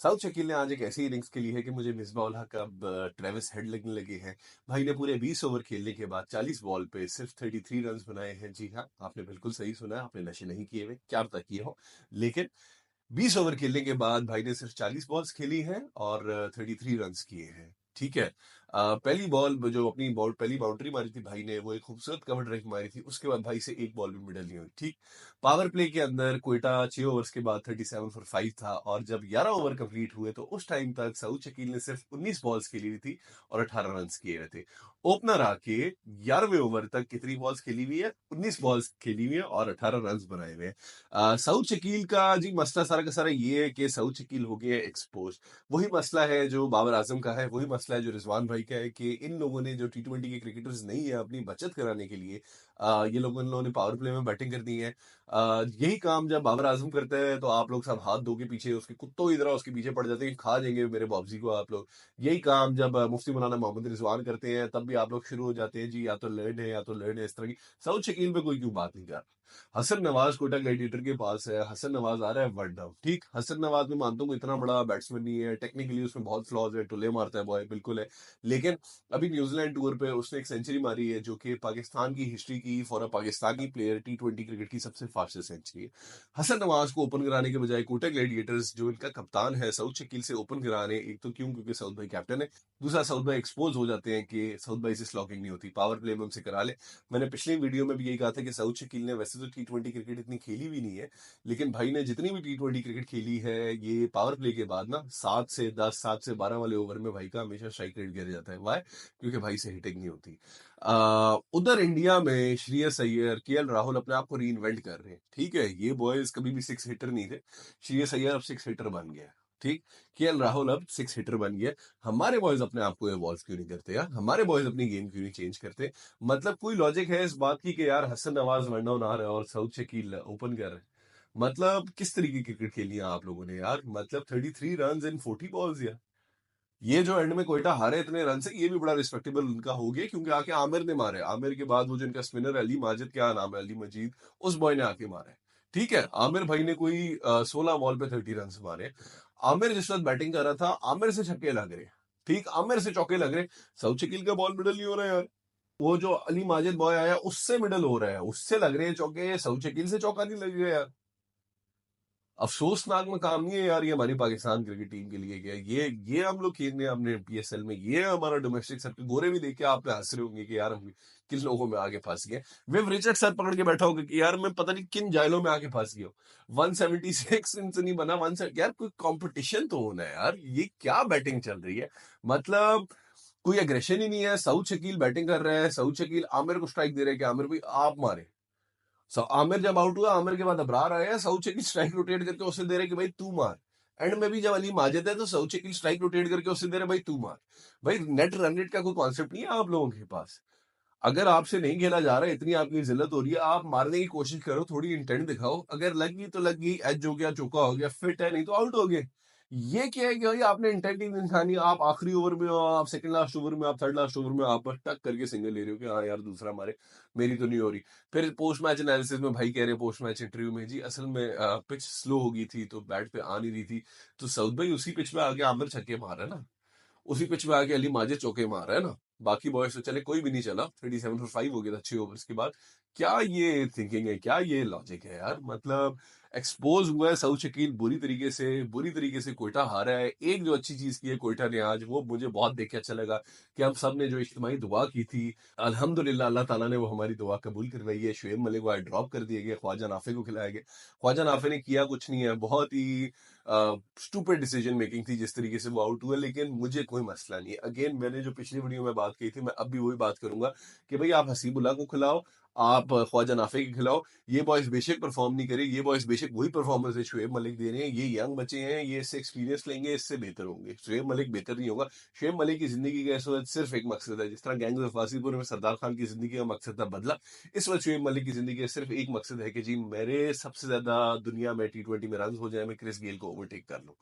South Shakeel ने आज एक ऐसी इनिंग्स खेली है कि मुझे मिसबाह उल हक अब ट्रेविस हेड लगने लगे हैं। भाई ने पूरे 20 ओवर खेलने के बाद 40 बॉल पे सिर्फ 33 रन बनाए हैं। जी हाँ, आपने बिल्कुल सही सुना है, आपने नशे नहीं किए हुए, क्या पता किए हो। लेकिन 20 ओवर खेलने के बाद भाई ने सिर्फ 40 बॉल्स खेली हैं और 33 रन किए हैं। ठीक है। पहली बॉल जो अपनी बॉल पहली बाउंड्री मारी थी भाई ने, वो एक खूबसूरत कवर ड्राइव मारी थी। उसके बाद भाई से एक बॉल भी मिडल नहीं हुई। ठीक। पावर प्ले के अंदर कोयटा 6 ओवर्स के बाद 37 फॉर 5 था और जब 11 ओवर कंप्लीट हुए तो उस टाइम तक सऊद शकील ने सिर्फ 19 बॉल्स खेली हुई थी और 18 रन किए हुए थे। ओपनर आके 11वें ओवर तक कितनी बॉल्स खेली हुई है? 19 बॉल्स खेली हुई है और 18 रन बनाए हुए हैं। सऊद शकील का जी मसला सारा का सारा ये है कि सऊद शकील हो गया एक्सपोज। वही मसला है जो बाबर आजम का है, वही मसला है जो रिजवान भाई का है कि इन लोगों ने जो T20 के क्रिकेटर्स नहीं है अपनी बचत कराने के लिए ये लोग इन लोगों ने पावर प्ले में बैटिंग कर दी है। यही काम जब बाबर आजम करता है तो आप लोग सब हाथ धो के पीछे उसके कुत्तों की तरह उसके पीछे पड़ जाते हैं, खा जाएंगे मेरे बाबजी को आप लोग। यही काम जब मुफ्ती मौलाना मोहम्मद रिजवान करते हैं तब भी आप लोग शुरू हो जाते हैं जी या तो लर्न है या तो लर्न है, इस तरह की। सऊद शकील पे कोई क्यों बात नहीं कर रहा? हसन नवाज कोटा ग्लैडिएटर के पास है, हसन नवाज आ रहा है वन डाउन। ठीक, हसन नवाज में मानता हूँ कोई इतना बड़ा बैट्समैन नहीं है, टेक्निकली उसमें बहुत फ्लॉज है, टुल्ले मारता है बॉय, बिल्कुल है। लेकिन अभी न्यूजीलैंड टूर पे उसने एक सेंचुरी मारी है जो कि पाकिस्तान की हिस्ट्री की, for a Pakistani player T20 cricket की सबसे फास्टेस्ट सेंचुरी है। हसन नवाज को ओपन कराने के बजाय कोटा ग्लैडिएटर्स जो इनका कप्तान है सऊद शकील से ओपन कराने, एक तो क्यों, क्योंकि सऊद भाई कैप्टन है, दूसरा सऊद भाई एक्सपोज हो जाते हैं कि सऊद भाई से स्लॉगिंग नहीं होती, पावर प्ले में उनसे करा ले। मैंने पिछले वीडियो में भी यही कहा था कि सऊद शकील ने वैसे तो T20 क्रिकेट इतनी खेली भी नहीं है, लेकिन भाई ने जितनी भी T20 क्रिकेट खेली है ये पावर प्ले के बाद ना 7 से 10, 7 से 12 वाले ओवर में भाई का हमेशा स्ट्राइक रेट गिर जाता है। वाई? क्योंकि भाई से हिटिंग नहीं होती। उधर इंडिया में श्रेयस अय्यर, KL राहुल अपने आप को री इन्वेंट कर रहे हैं। ठीक है, ये बॉयज कभी भी 6 हिटर नहीं थे। श्रेयस अय्यर अब 6 हिटर बन गया। ठीक। KL राहुल अब 6 हिटर बन गया। हमारे बॉयज अपने आप को इवॉल्व क्यों नहीं करते यार? हमारे बॉयज अपनी गेम क्यों नहीं चेंज करते? मतलब कोई लॉजिक है इस बात की कि यार हसन नवाज वन डाउन आ रहा है और सऊद शकील ओपन कर रहे हैं? मतलब किस तरीके की क्रिकेट खेली है आप लोगों ने यार? मतलब 33 रन इन 40 बॉल्स यार। ये जो एंड में कोयटा हारे इतने रन से, ये भी बड़ा रिस्पेक्टेबल उनका हो गया क्योंकि आके आमिर ने मारे। आमिर के बाद वो जो इनका स्पिनर अली माजिद, क्या नाम है, अली मजीद, उस बॉय ने आके मारे। ठीक है, आमिर भाई ने कोई 16 बॉल पे 30 रन मारे। आमिर जिस वक्त बैटिंग कर रहा था, आमिर से छक्के लग रहे। ठीक, आमिर से चौके लग रहे। सऊद शकील का बॉल मिडल नहीं हो रहा है यार। वो जो अली माजिद बॉय आया उससे मिडल हो रहा है, उससे लग रहे हैं चौके, सऊद शकील से चौका नहीं लग गया यार। अफसोसनाक मकाम नहीं है यार ये हमारी पाकिस्तान क्रिकेट टीम के लिए गया। ये हम लोग खेलने हमने PSL में, ये हमारा डोमेस्टिक सर्किल। गोरे भी देख के आप पे हंस रहे होंगे कि यार हम किन लोगों में आगे फंस गए। विव रिचर्ड सर पकड़ के बैठा होगा कि यार मैं पता नहीं किन जायलों में आके फंस गया हूँ। 176 इनसे नहीं बना 170। यार कोई कंपटीशन तो होना है यार, ये क्या बैटिंग चल रही है? मतलब कोई एग्रेशन ही नहीं है। सऊद शकील बैटिंग कर रहा है, सऊद शकील आमिर को स्ट्राइक दे रहे हैं कि आमिर भाई आप मारे। आमिर जब आउट हुआ, आमिर के बाद अबरार आया, सऊद शकील स्ट्राइक रोटेट करके उसे दे रहे कि भाई तू मार। एंड में भी जब अली माजिद है तो सऊद शकील स्ट्राइक रोटेट करके उसे दे रहे भाई तू मार। भाई नेट रन रेट का कोई कॉन्सेप्ट नहीं है आप लोगों के पास। अगर आपसे नहीं खेला जा रहा है, इतनी आपकी जिल्लत हो रही है, आप मारने की कोशिश करो, थोड़ी इंटेंट दिखाओ। अगर लग गई तो लग गई, एज हो गया, चौका हो गया, फिट है, नहीं तो आउट हो गए। ये क्या है कि भाई आपने इंटेंट ही नहीं दिखानी। आप आखिरी ओवर में हो, आप सेकंड लास्ट ओवर में, आप थर्ड लास्ट ओवर में, आप बस टक करके सिंगल ले रहे हो कि हाँ यार दूसरा मारे, मेरी तो नहीं हो रही। फिर पोस्ट मैच एनालिसिस में भाई कह रहे, पोस्ट मैच इंटरव्यू में, जी असल में पिच स्लो हो गई थी तो बैट पे आ नहीं रही थी। तो सऊद भाई उसी पिच पे आके आमिर छक्के मार रहा है ना, उसी पिच में आके अली माजिद चौके मार रहा है ना। बाकी बॉयज तो चले, कोई भी नहीं चला, 37 फॉर 5 हो गया था 6 ओवर्स के बाद। क्या ये थिंकिंग है, क्या ये लॉजिक है यार? मतलब एक्सपोज हुआ है सऊद शकील बुरी तरीके से, बुरी तरीके से कोयटा हारा है। एक जो अच्छी चीज की है कोयटा ने आज, वो मुझे बहुत देख के अच्छा लगा कि हम सब ने जो इज्तिमाई दुआ की थी, अल्हम्दुलिल्लाह अल्लाह ताला ने वो हमारी दुआ कबूल करवाई है। शुएब मलिक को आज ड्रॉप कर दिया गया, ख्वाजा नाफे को खिलाया गया। ख्वाजा नाफे ने किया कुछ नहीं है, बहुत ही स्टूपिड डिसीजन मेकिंग थी जिस तरीके से वो आउट हुए, लेकिन मुझे कोई मसला नहीं है। अगेन मैंने जो पिछली वीडियो में बात की थी, मैं अब भी वही बात करूंगा कि भाई आप हसीबुल्ला को खिलाओ, आप ख्वाजा नाफे को खिलाओ। ये बॉयज बेशक परफॉर्म नहीं करे, ये बॉयज बेशक वही परफॉर्मेंस है शुएब मलिक दे रहे हैं। ये यंग बच्चे हैं, ये इससे एक्सपीरियंस लेंगे, इससे बेहतर होंगे। शुएब मलिक बेहतर नहीं होगा। शुएब मलिक की जिंदगी का इस वक्त सिर्फ एक मकसद है, जिस तरह गैंग्स ऑफ वासीपुर में सरदार खान की जिंदगी का मकसद था बदला, इस वक्त शुएब मलिक की जिंदगी का सिर्फ एक मकसद है कि जी मेरे सबसे ज्यादा दुनिया में T20 में रन हो जाए, मैं क्रिस गेल को ओवरटेक कर लूं।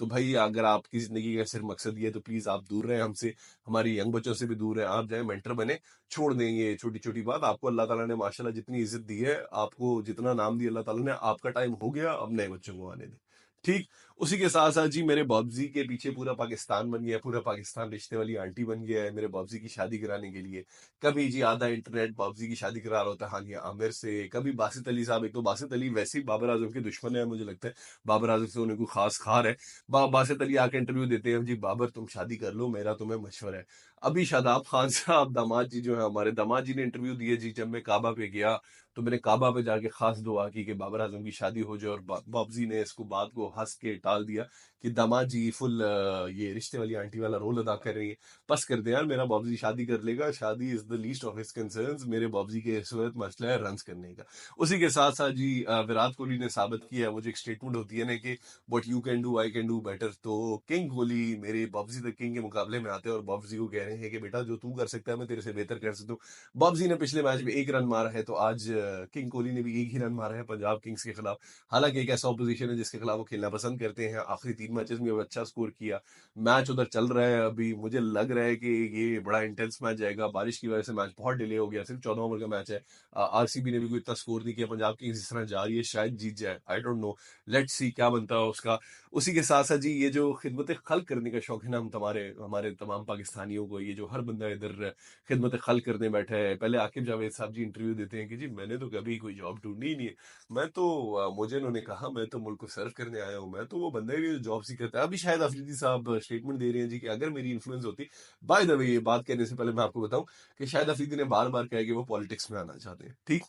तो भाई अगर आपकी जिंदगी का सिर्फ मकसद ये है तो प्लीज आप दूर रहें हमसे, हमारी यंग बच्चों से भी दूर रहें। आप जाए मेंटर बने, छोड़ दें ये छोटी छोटी बात। आपको अल्लाह ताला ने माशाल्लाह जितनी इज्जत दी है, आपको जितना नाम दिया अल्लाह ताला ने, आपका टाइम हो गया, अब नए बच्चों को आने दें। ठीक। उसी के साथ-साथ जी मेरे बाबूजी के पीछे पूरा पाकिस्तान बन गया है, पूरा पाकिस्तान रिश्ते वाली आंटी बन गया है मेरे बाबूजी की शादी कराने के लिए। कभी जी आधा इंटरनेट बाबूजी की शादी करा रहा होता है हानिया आमिर से, कभी बासित अली साहब, एक तो बासित अली वैसे ही बाबर आज़म के दुश्मन है मुझे लगता है, बाबर आज़म से उन्हें कोई ख़ास ख़ार है। बासित अली आके इंटरव्यू देते हैं, जी बाबर तुम शादी कर लो, मेरा तुम्हें मशवरा है। अभी शादाब खान साहब दामाद जी जो हैं हमारे दामाद जी ने इंटरव्यू दिए जी, जब मैं काबा पे गया, तो मैंने काबा पे जाके ख़ास दुआ की कि बाबर आज़म की शादी हो जाए और बाबूजी ने इसको बात को हँस के टाल दिया कि दामाद जी फुल ये रिश्ते वाली आंटी वाला रोल अदा कर रही है। बस कर दे यार, मेरा बाबूजी शादी कर लेगा, शादी is the least of his concerns, मेरे बाबूजी के इस वक़्त मसला है रन्स करने का। उसी के साथ-साथ जी विराट कोहली ने साबित किया है, वो जो एक स्टेटमेंट होती है ना कि what you can do I can do better, तो किंग कोहली मेरे बाबूजी द किंग के मुकाबले में आते हैं और बाबूजी को कह रहे हैं कि बेटा जो तू कर सकता है मैं तेरे से बेहतर कर सकता हूँ। बाबूजी ने पिछले मैच में 1 रन मारा है, तो आज किंग कोहली ने भी 1 ही रन मारा है पंजाब किंग्स के खिलाफ। हालाँकि एक ऐसा ऑपोजिशन है जिसके खिलाफ वो खेलना पसंद करते हैं। आखिरी 3 मैचेस में वो अच्छा स्कोर किया। मैच उधर चल रहा है अभी, मुझे लग रहा है कि ये बड़ा इंटेंस मैच जाएगा। बारिश की वजह से मैच बहुत डिले हो गया, सिर्फ 14 ओवर का मैच है। आरसीबी ने भी कोई इतना स्कोर नहीं किया। पंजाब किंग्स जिस तरह जा रही है शायद जीत जाए। I don't know, let's see क्या बनता है उसका। उसी के साथ-साथ जी ये जो खिदमत-ए-खल्क करने का शौक है ना हम तमारे हमारे तमाम पाकिस्तानियों को, ये जो हर बंदा इधर खिदमत-ए-खल्क करने बैठा है। पहले आकिब जावेद साहब जी इंटरव्यू देते हैं कि जी मैंने तो कभी कोई जॉब ढूँढी ही नहीं है। मैं तो मुझे इन्होंने कहा मैं तो मुल्क को सर्व करने आया हूँ, मैं तो वो बंदा ही नहीं जो जॉब सीकर था। अभी शायद अफरीदी साहब स्टेटमेंट दे रहे हैं जी कि अगर मेरी इन्फ्लुएंस होती, बाय द वे ये बात कहने से पहले मैं आपको बताऊं कि शायद अफरीदी ने बार-बार कहा है कि वो पॉलिटिक्स में आना चाहते हैं। ठीक,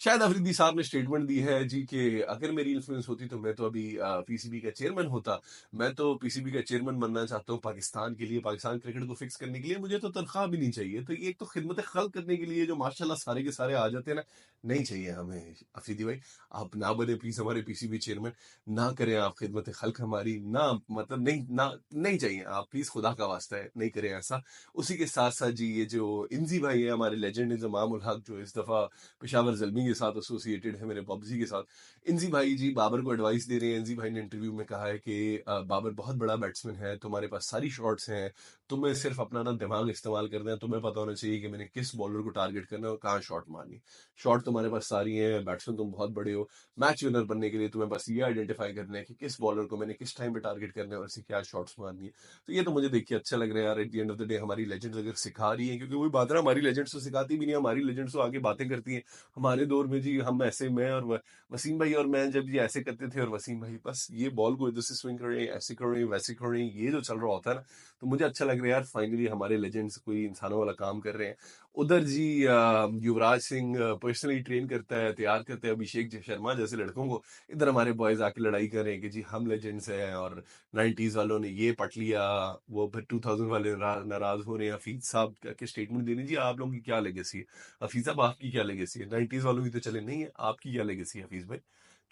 शायद अफरीदी साहब ने स्टेटमेंट दी है जी कि अगर मेरी इन्फ्लुएंस होती तो मैं तो अभी पीसीबी का चेयरमैन होता। मैं तो पीसीबी का चेयरमैन बनना चाहता हूँ पाकिस्तान के लिए, पाकिस्तान क्रिकेट को फिक्स करने के लिए। मुझे तो तनख्वाह भी नहीं चाहिए। तो ये एक तो खिदमत खल्क करने के लिए जो माशाल्लाह सारे के सारे आ जाते हैं ना, नहीं चाहिए हमें अफरीदी भाई। आप ना बने प्लीज हमारे पीसीबी चेयरमैन, ना करें आप खिदमत खल्क हमारी, ना मतलब नहीं ना नहीं चाहिए आप प्लीज, खुदा का वास्ता है नहीं करें ऐसा। उसी के साथ साथ जी ये जो इंजी भाई है हमारे लेजेंड इंजमाम उल हक, जो इस दफा पेशावर ज़ल्मी के साथ एसोसिएटेड है मेरे पबजी के साथ। इंजी भाई जी बाबर को एडवाइस दे रहे हैं। इंजी भाई ने इंटरव्यू में कहा है कि बाबर बहुत बड़ा बैट्समैन है, तुम्हारे पास सारी शॉट्स हैं, तुम्हें सिर्फ अपना ना दिमाग इस्तेमाल करना है, तुम्हें पता होना चाहिए कि मैंने किस बॉलर को टारगेट करना है और कहाँ शॉट मारनी। शॉट तुम्हारे पास सारी हैं, बैट्समैन तुम बहुत बड़े हो, मैच विनर बनने के लिए तुम्हें बस ये आइडेंटिफाई करना है कि किस बॉलर को मैंने किस टाइम पे टारगेट करना है और इससे क्या शॉट्स मारनी है। तो ये तो मुझे देखिए अच्छा लग रहा है यार, at the end of the day हमारी लेजेंड्स अगर सिखा रही हैं, क्योंकि वही बात है ना, हमारी लेजेंड्स तो सिखाती भी नहीं, हमारी लेजेंड्स तो आगे बातें करती हैं। हमारे दौर में जी हम ऐसे, मैं और वसीम भाई और मैं जब ये ऐसे करते थे और वसीम भाई बस ये बॉल को इधर से स्विंग करें, ऐसे करें वैसे करें, ये जो चल रहा होता है ना, तो मुझे अच्छा लग रहा है यार, फाइनली हमारे लेजेंड्स कोई इंसानों वाला काम कर रहे हैं। उधर जी युवराज सिंह पर्सनली ट्रेन करता है, तैयार करता है अभिषेक शर्मा जैसे लड़कों को। इधर हमारे बॉयज आके लड़ाई कर रहे हैं कि जी हम लेजेंड्स हैं और 90s वालों ने ये पट लिया, वो फिर 2000 वाले नाराज हो रहे हैं। हफीज साहब के स्टेटमेंट देने जी, आप लोगों की क्या लेगेसी है हफीज साहब, आपकी क्या लेगेसी है? 90s वालों की तो चले नहीं है, आपकी क्या लेगेसी है हफीज भाई?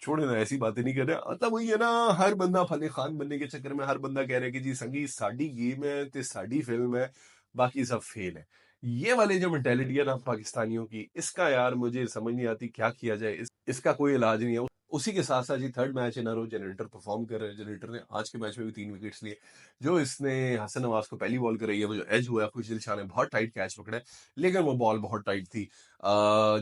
छोड़े ना, ऐसी बातें नहीं कर रहे। मतलब वही है ना, हर बंदा फने खान बनने के चक्कर में हर बंदा कह रहा है कि जी संगी साडी गेम है ते साडी फिल्म है, बाकी सब फेल है। ये वाली जो मेंटेलिटी है ना पाकिस्तानियों की, इसका यार मुझे समझ नहीं आती क्या किया जाए। इसका कोई इलाज नहीं है। उसी के साथ साथ जी third match in a row जनरेटर परफॉर्म कर रहे हैं। जनरेटर ने आज के मैच में भी 3 विकेट्स लिए। जो इसने हसन नवाज को पहली बॉल कराई है, वो जो एज हुआ है, खुश दिल शाह ने बहुत टाइट कैच पकड़ा है, लेकिन वो बॉल बहुत टाइट थी।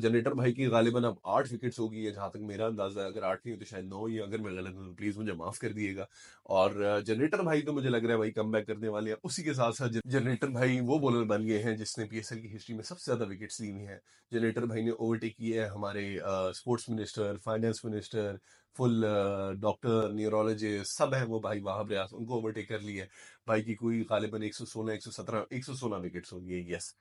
जनरेटर भाई की गालिबन अब 8 विकेट्स होगी है जहां तक मेरा अंदाजा है। अगर 8 नहीं हो तो शायद 9 ही, अगर मैं गलत हूं तो प्लीज मुझे माफ कर दिएगा। और जनरेटर भाई तो मुझे लग रहा है भाई कम बैक करने वाले हैं। उसी के साथ साथ जनरेटर भाई वो बॉलर बन गए हैं जिसने पीएसएल की हिस्ट्री में सबसे ज्यादा विकेट्स ली हुई हैं। जनरेटर भाई ने ओवरटेक किए है हमारे sports minister, finance minister, full doctor, neurologist सब है वो भाई वहाब रियाज, उनको ओवरटेक कर लिया है। भाई की कोई गालिबन 116 117 116 विकेट्स होगी है, यस।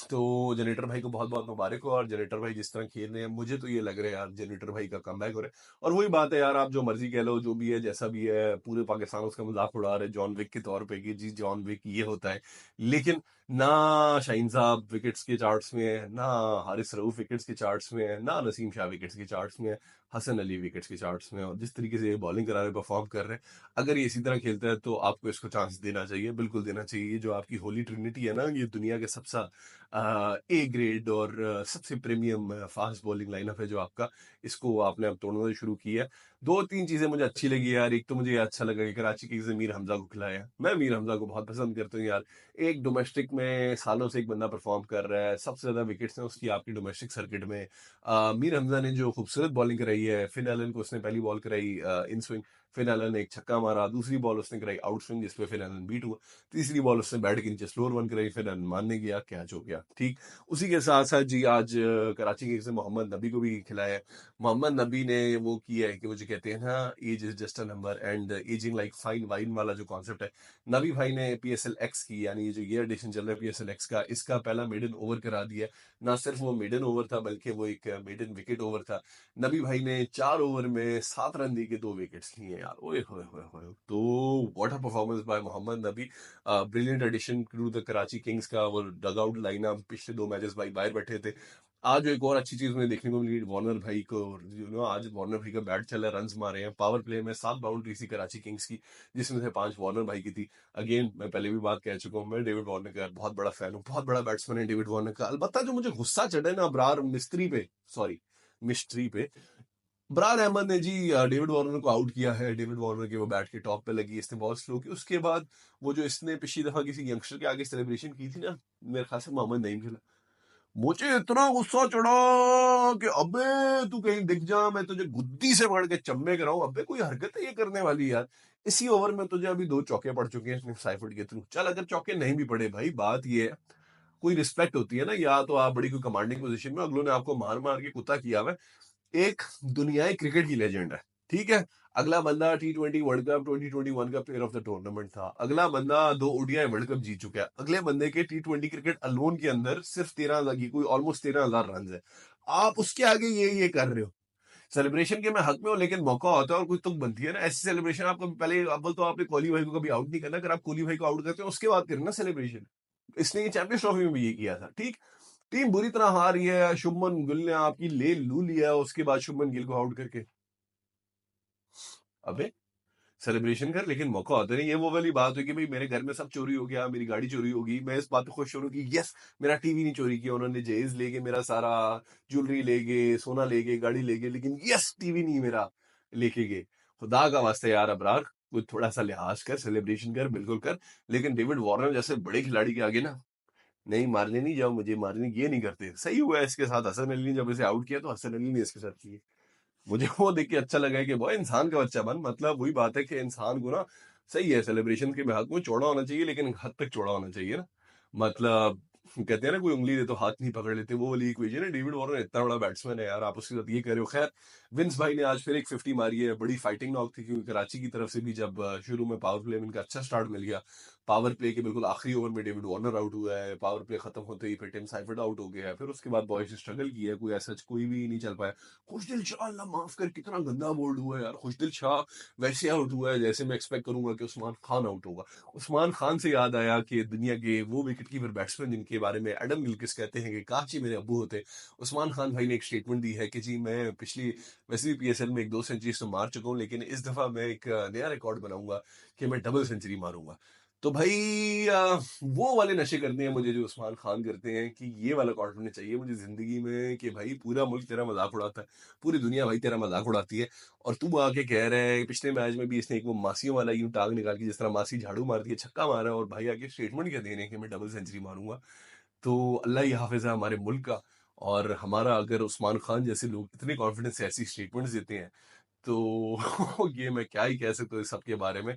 तो जनरेटर भाई को बहुत बहुत मुबारक हो। और जनरेटर भाई जिस तरह खेल रहे हैं, मुझे तो ये लग रहा है यार जनरेटर भाई का कमबैक हो रहा है। और वही बात है यार, आप जो मर्जी कह लो, जो भी है जैसा भी है, पूरे पाकिस्तान उसका मजाक उड़ा रहे जॉन विक के तौर पे कि जी जॉन विक ये होता है। लेकिन ना शाहीन साहब विकेट्स के चार्ट्स में है, ना हारिस रऊफ विकेट्स के चार्ट्स में है, ना नसीम शाह विकेट्स के चार्ट्स में है, हसन अली विकेट्स के चार्ट्स में है। और जिस तरीके से ये बॉलिंग करा रहे, परफॉर्म कर रहे हैं, अगर ये इसी तरह खेलता है तो आपको इसको चांस देना चाहिए, बिल्कुल देना चाहिए। ये जो आपकी होली ट्रिनिटी है ना, ये दुनिया के सबसे ए ग्रेड और सबसे प्रीमियम फास्ट बॉलिंग लाइनअप है जो आपका, इसको आपने अब तोड़ना शुरू किया है। दो तीन चीजें मुझे अच्छी लगी यार। एक तो मुझे ये अच्छा लगा कि कराची किंग्स ने मीर हमजा को खिलाया। मैं मीर हमजा को बहुत पसंद करता हूँ यार। एक डोमेस्टिक में सालों से एक बंदा परफॉर्म कर रहा है, सबसे ज्यादा विकेट्स हैं उसकी आपकी डोमेस्टिक सर्किट में। मीर हमजा ने जो खूबसूरत बॉलिंग कराई है, फिन एलन को उसने पहली बॉल कराई इन स्विंग, फिन एलन ने एक छक्का मारा, दूसरी बॉल उसने कराई आउट स्विंग जिसपे फिन एलन बीट हुआ, तीसरी बॉल उसने बैट के नीचे स्लोअर वन कराई, फिन एलन मारने गया, कैच हो गया। ठीक, उसी के साथ साथ जी आज कराची किंग्स ने मोहम्मद नबी को भी खिलाया है। मोहम्मद नबी ने वो किया है कि वो जो कहते हैं ना, age is just a number and ageing like fine wine वाला जो कॉन्सेप्ट है, नबी भाई ने पीएसएल एक्स की, यानी ये जो ये एडिशन चल रहा है पीएसएल एक्स का, इसका पहला मेडन ओवर करा दिया। ना सिर्फ वो मेडन ओवर था बल्कि वो एक मेडन विकेट ओवर था। नबी भाई ने 4 ओवर में 7 रन दे के 2 विकेट्स लिए यार, ओए होए होए होए। तो what a performance by Mohammad Nabi, brilliant addition to the Karachi Kings का। वो डग आउट लाइनअप पिछले 2 मैचेस भाई बाहर बैठे थे। आज एक और अच्छी चीज मुझे देखने को मिली वार्नर भाई को, आज वार्नर भाई का बैट चला, रन्स मारे हैं पावर प्ले में। 7 बाउंड्री थी कराची किंग्स की, जिसमें से 5 वार्नर भाई की थी। अगेन मैं पहले भी बात कह चुका हूँ, मैं डेविड वार्नर का बहुत बड़ा फैन हूँ, बहुत बड़ा बैट्समैन है डेविड वार्नर का। अलबत्ता जो मुझे गुस्सा चढ़ा है ना अबरार मिस्त्री पे, सॉरी मिस्ट्री पे, ब्रार अहमद ने जी डेविड वार्नर को आउट किया है। डेविड वार्नर के वो बैट के टॉप पे लगी, इसने बहुत स्लो की। उसके बाद वो जो इसने पिछली दफा किसी यंगस्टर के आगे सेलिब्रेशन की थी ना, मेरे ख्याल से मोहम्मद नईम खेला, मुझे इतना गुस्सा चढ़ा कि अबे तू कहीं दिख जा, मैं तुझे गुद्दी से पकड़ के चम्मे कराऊं। अबे कोई हरकत है ये करने वाली यार? इसी ओवर में तुझे अभी 2 चौके पड़ चुके हैं साइफर्ड के थ्रू। चल अगर चौके नहीं भी पड़े भाई, बात ये है, कोई रिस्पेक्ट होती है ना, या तो आप बड़ी कोई कमांडिंग पोजीशन में, अगलों ने आपको मार मार के कुत्ता किया हुआ है। एक दुनियाई क्रिकेट की लेजेंड है, ठीक है। अगला बंदा T20 वर्ल्ड कप 2021 का प्लेयर ऑफ द टूर्नामेंट था। अगला बंदा 2 ODI वर्ल्ड कप जीत चुका है। अगले बंदे के T20 क्रिकेट अलोन के अंदर सिर्फ 13,000 की कोई ऑलमोस्ट 13,000 रन है। आप उसके आगे ये कर रहे हो। सेलिब्रेशन के मैं हक में हूं, लेकिन मौका होता है और कुछ तुक बनती है ना ऐसी सेलिब्रेशन। आपको पहले अव्वल तो आपने कोहली भाई को कभी आउट नहीं करना। अगर आप कोहली भाई को आउट करते हो उसके बाद करें ना सेलिब्रेशन। इसने ये चैंपियंस ट्रॉफी में भी ये किया था, ठीक। टीम बुरी तरह हार रही है, शुभमन गिल ने आपकी ले लू लिया, उसके बाद शुभमन गिल को आउट करके अबे सेलिब्रेशन कर, लेकिन मौका होता नहीं। ये वो वाली बात हुई कि भाई मेरे घर में सब चोरी हो गया, मेरी गाड़ी चोरी होगी, मैं इस बात पे खुश हो रहा हूँ कि यस मेरा टीवी नहीं चोरी किया उन्होंने, जहेज ले गए मेरा सारा, ज्वेलरी ले गए, सोना ले गए, गाड़ी ले गए, लेकिन यस टीवी नहीं मेरा लेके गए। खुदा का वास्ते यार अबरार, कुछ थोड़ा सा लिहाज कर, सेलिब्रेशन कर, बिल्कुल कर। लेकिन डेविड वार्नर जैसे बड़े खिलाड़ी के आगे ना, नहीं मारने नहीं जाओ, मुझे मारने ये नहीं करते। सही हुआ है इसके साथ, हसन अली ने जब इसे आउट किया तो हसन अली ने इसके साथ किया। मुझे वो देख के अच्छा लगा कि वो इंसान का बच्चा बन, मतलब वही बात है कि इंसान को ना, सही है सेलिब्रेशन के हक में चौड़ा होना चाहिए, लेकिन एक हद तक चौड़ा होना चाहिए ना। मतलब कहते हैं ना कोई उंगली दे तो हाथ नहीं पकड़ लेते, वो वाली इक्वेशन है। डेविड वार्नर इतना बड़ा बैट्समैन है यार, आप उसके साथ ये कर रहे हो। खैर, विंस भाई ने आज फिर एक 50 मारी है, बड़ी फाइटिंग नॉक थी, क्योंकि कराची की तरफ से भी जब शुरू में पावर प्ले में इनका अच्छा स्टार्ट मिल गया, पावर प्ले के बिल्कुल आखिरी ओवर में डेविड वार्नर आउट हुआ है, पावर प्ले खत्म होते ही फिर टिम साइफर्ड आउट हो गया है, फिर उसके बाद बॉयज ने स्ट्रगल किया है, कोई ऐसा कोई भी नहीं चल पाया। खुशदिल शाह, अल्लाह माफ कर, कितना गंदा बोल्ड हुआ है यार। खुशदिल शाह वैसे आउट हुआ है जैसे मैं एक्सपेक्ट करूंगा कि उस्मान खान आउट होगा। उस्मान खान से याद आया कि दुनिया के वो विकेट कीपर बैट्समैन जिनके बारे में एडम गिलक्रिस्ट कहते हैं कि काश ही मेरे अब्बू होते, उस्मान खान भाई ने एक स्टेटमेंट दी है कि जी मैं पिछली, वैसे भी पीएसएल में 1-2 सेंचुरी तो मार चुका हूँ, लेकिन इस दफा मैं एक नया रिकॉर्ड बनाऊंगा कि मैं डबल सेंचुरी मारूंगा। तो भाई वो वाले नशे करने हैं मुझे जो उस्मान खान करते हैं, कि ये वाला कॉन्फिडेंस चाहिए मुझे जिंदगी में कि भाई पूरा मुल्क तेरा मजाक उड़ाता है, पूरी दुनिया भाई तेरा मजाक उड़ाती है, और तू आके कह रहा है। पिछले मैच में भी इसने एक वो मासियों वाला यूं टांग निकाल के, जिस तरह मासी झाड़ू मारती है, छक्का मारा है, और भाई आके स्टेटमेंट क्या दे रहे हैं कि मैं डबल सेंचुरी मारूंगा। तो अल्लाह ही हाफिज है हमारे मुल्क का और हमारा। अगर उस्मान खान जैसे लोग इतने कॉन्फिडेंस से ऐसी स्टेटमेंट्स देते हैं, तो ये मैं क्या ही कह सकता हूँ इस सब के बारे में।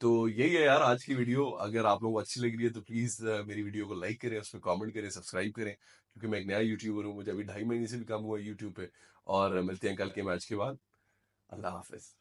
तो यही है यार आज की वीडियो। अगर आप लोगों को अच्छी लग रही है तो प्लीज मेरी वीडियो को लाइक करें, उसमें कमेंट करें, सब्सक्राइब करें, क्योंकि मैं एक नया यूट्यूबर हूँ, मुझे अभी 2.5 महीने से भी कम हुआ है यूट्यूब पे। और मिलते हैं कल के मैच के बाद। अल्लाह हाफिज।